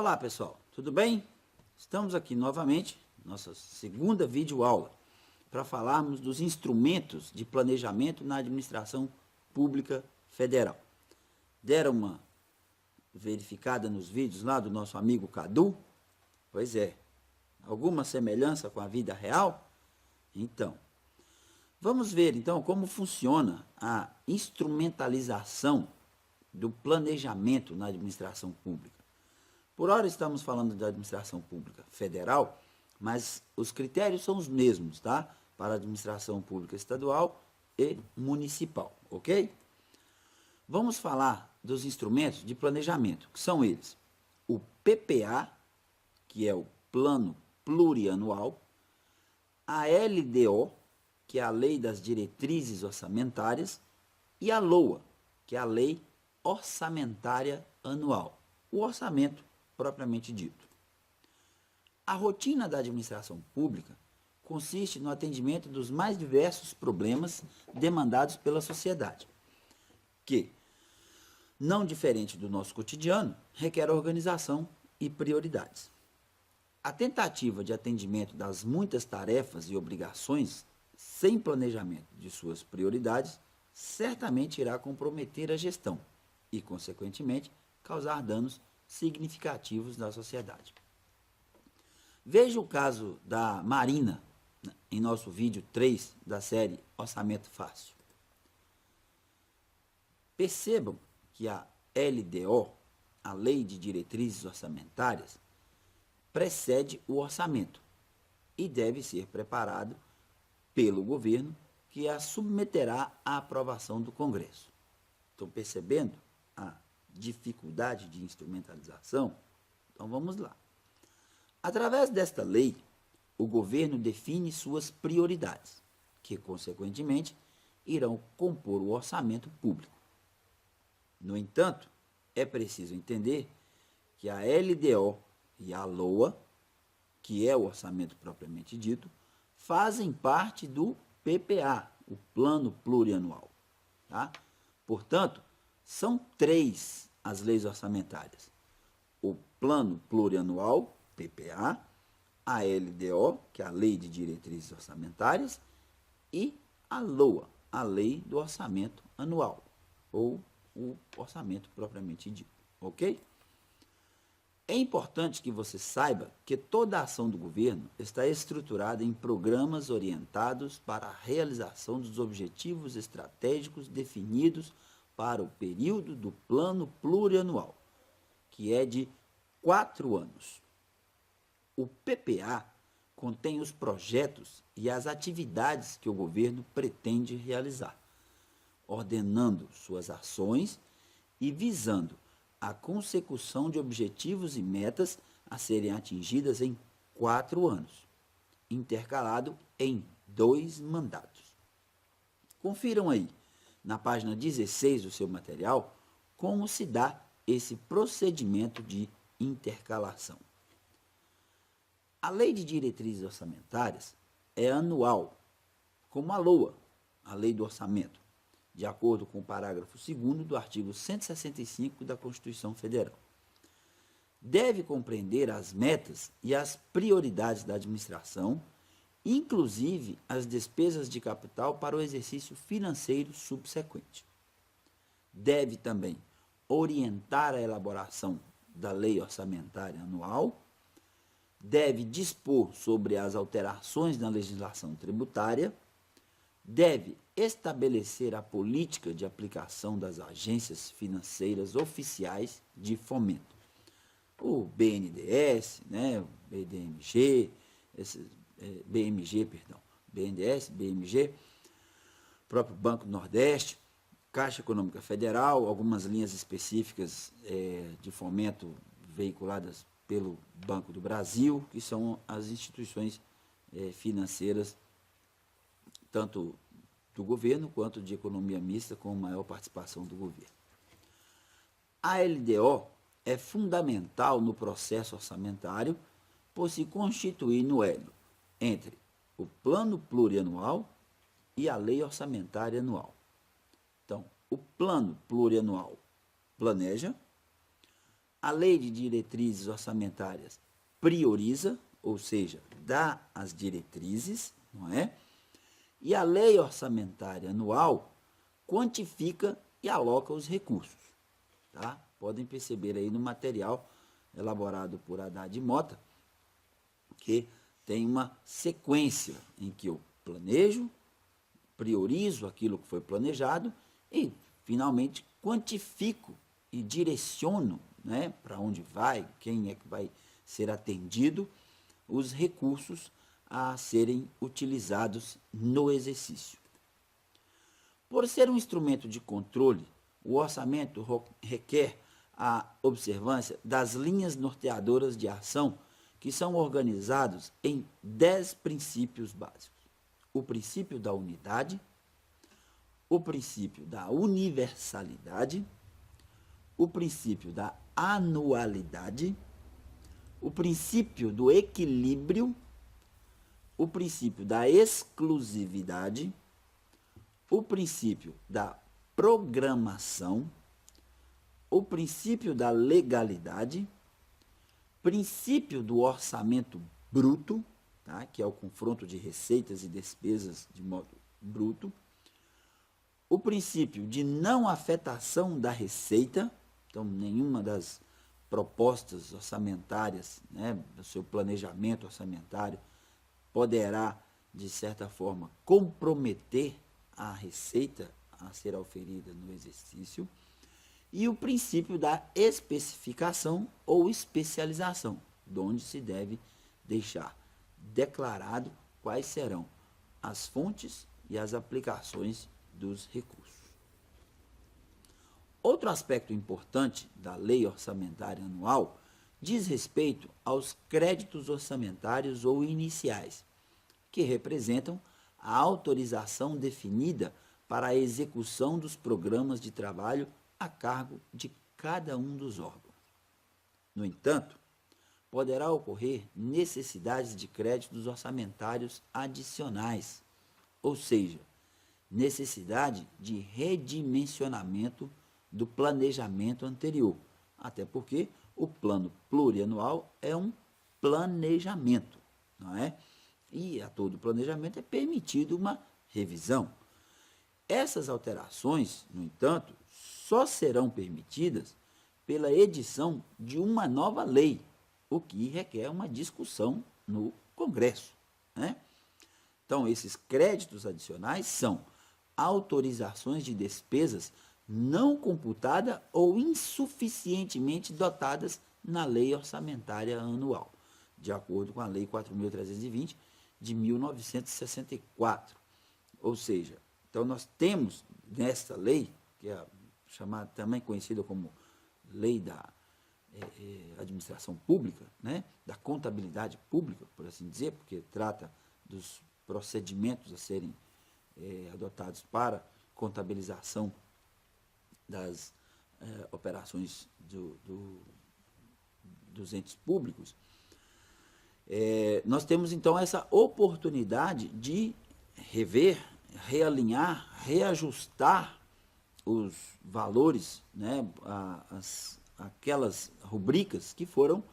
Olá pessoal, tudo bem? Estamos aqui novamente, nossa segunda videoaula, para falarmos dos instrumentos de planejamento na administração pública federal. Deram uma verificada nos vídeos lá do nosso amigo Cadu? Pois é, alguma semelhança com a vida real? Então, vamos ver então como funciona a instrumentalização do planejamento na administração pública. Por hora estamos falando da administração pública federal, mas os critérios são os mesmos, tá? Para a administração pública estadual e municipal, ok? Vamos falar dos instrumentos de planejamento, que são eles: o PPA, que é o Plano Plurianual, a LDO, que é a Lei das Diretrizes Orçamentárias, e a LOA, que é a Lei Orçamentária Anual, o orçamento propriamente dito. A rotina da administração pública consiste no atendimento dos mais diversos problemas demandados pela sociedade, que, não diferente do nosso cotidiano, requer organização e prioridades. A tentativa de atendimento das muitas tarefas e obrigações sem planejamento de suas prioridades certamente irá comprometer a gestão e, consequentemente, causar danos significativos na sociedade. Veja o caso da Marina, em nosso vídeo 3 da série Orçamento Fácil. Percebam que a LDO, a Lei de Diretrizes Orçamentárias, precede o orçamento e deve ser preparado pelo governo, que a submeterá à aprovação do Congresso. Estão percebendo a dificuldade de instrumentalização? Então vamos lá. Através desta lei, o governo define suas prioridades, que consequentemente irão compor o orçamento público. No entanto, é preciso entender que a LDO e a LOA, que é o orçamento propriamente dito, fazem parte do PPA, o Plano Plurianual, tá? Portanto, são três as leis orçamentárias: o Plano Plurianual, PPA, a LDO, que é a Lei de Diretrizes Orçamentárias, e a LOA, a Lei do Orçamento Anual, ou o orçamento propriamente dito, ok? É importante que você saiba que toda a ação do governo está estruturada em programas orientados para a realização dos objetivos estratégicos definidos para o período do Plano Plurianual, que é de 4 anos. O PPA contém os projetos e as atividades que o governo pretende realizar, ordenando suas ações e visando a consecução de objetivos e metas a serem atingidas em 4 anos, intercalado em 2 mandatos. Confiram aí, na página 16 do seu material, como se dá esse procedimento de intercalação. A Lei de Diretrizes Orçamentárias é anual, como a LOA, a Lei do Orçamento, de acordo com o parágrafo 2º do artigo 165 da Constituição Federal. Deve compreender as metas e as prioridades da administração, inclusive as despesas de capital para o exercício financeiro subsequente. Deve também orientar a elaboração da Lei Orçamentária Anual, deve dispor sobre as alterações na legislação tributária, deve estabelecer a política de aplicação das agências financeiras oficiais de fomento, o BNDES, né, o BDMG, BNDES, BMG, próprio Banco do Nordeste, Caixa Econômica Federal, algumas linhas específicas de fomento veiculadas pelo Banco do Brasil, que são as instituições financeiras, tanto do governo quanto de economia mista, com maior participação do governo. A LDO é fundamental no processo orçamentário por se constituir no elo entre o Plano Plurianual e a Lei Orçamentária Anual. Então, o Plano Plurianual planeja, A lei de diretrizes orçamentárias prioriza, ou seja, dá as diretrizes, não é? E a lei orçamentária anual quantifica e aloca os recursos, tá? Podem perceber aí no material elaborado por Haddad Mota, que tem uma sequência em que eu planejo, priorizo aquilo que foi planejado e, finalmente, quantifico e direciono, né, para onde vai, quem é que vai ser atendido, os recursos a serem utilizados no exercício. Por ser um instrumento de controle, o orçamento requer a observância das linhas norteadoras de ação, que são organizados em 10 princípios básicos. O princípio da unidade, o princípio da universalidade, o princípio da anualidade, o princípio do equilíbrio, o princípio da exclusividade, o princípio da programação, o princípio da legalidade, princípio do orçamento bruto, tá? Que é o confronto de receitas e despesas de modo bruto, o princípio de não afetação da receita, então nenhuma das propostas orçamentárias, né, do seu planejamento orçamentário, poderá, de certa forma, comprometer a receita a ser oferida no exercício, e o princípio da especificação ou especialização, de onde se deve deixar declarado quais serão as fontes e as aplicações dos recursos. Outro aspecto importante da Lei Orçamentária Anual diz respeito aos créditos orçamentários ou iniciais, que representam a autorização definida para a execução dos programas de trabalho a cargo de cada um dos órgãos. No entanto, poderá ocorrer necessidades de créditos orçamentários adicionais, ou seja, necessidade de redimensionamento do planejamento anterior, até porque o plano plurianual é um planejamento, não é? E a todo planejamento é permitido uma revisão. Essas alterações, no entanto, só serão permitidas pela edição de uma nova lei, o que requer uma discussão no Congresso, né? Então, esses créditos adicionais são autorizações de despesas não computadas ou insuficientemente dotadas na Lei Orçamentária Anual, de acordo com a Lei 4.320 de 1964. Ou seja, então nós temos nesta lei, que é chamada, também conhecida como Lei da Administração Pública, né, da contabilidade pública, por assim dizer, porque trata dos procedimentos a serem adotados para contabilização das operações dos entes públicos. Nós temos, então, essa oportunidade de rever, realinhar, reajustar os valores, né, aquelas rubricas que foram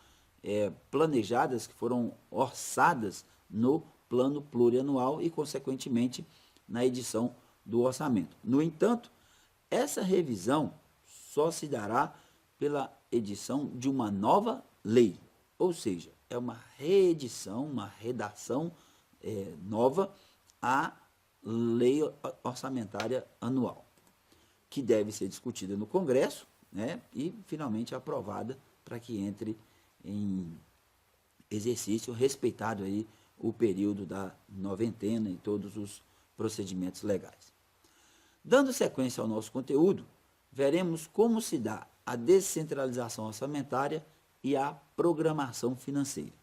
planejadas, que foram orçadas no plano plurianual e, consequentemente, na edição do orçamento. No entanto, essa revisão só se dará pela edição de uma nova lei, ou seja, é uma reedição, uma redação nova à Lei Orçamentária Anual, que deve ser discutida no Congresso, né, e finalmente aprovada para que entre em exercício, respeitado aí o período da noventena e todos os procedimentos legais. Dando sequência ao nosso conteúdo, veremos como se dá a descentralização orçamentária e a programação financeira.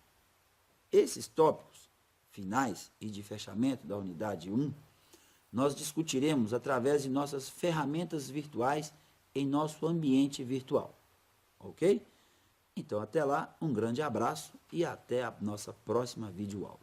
Esses tópicos finais e de fechamento da unidade 1, nós discutiremos através de nossas ferramentas virtuais em nosso ambiente virtual. Ok? Então, até lá, um grande abraço e até a nossa próxima videoaula.